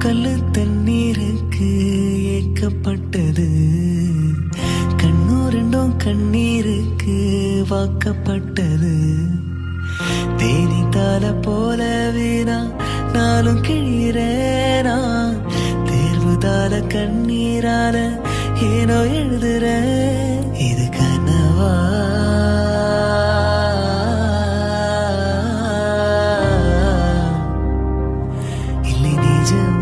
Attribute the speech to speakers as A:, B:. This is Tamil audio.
A: கல்லு தண்ணீருக்கு ஏக்கப்பட்டது, கண்ணு ரெண்டும் கண்ணீருக்கு வாக்கப்பட்டது. தேனித்தால போலவே நாளும் கிழிறேனா, தேர்வுதால கண்ணீரால ஏனோ எழுதுற. இது கனவா இல்லை நிஜம்?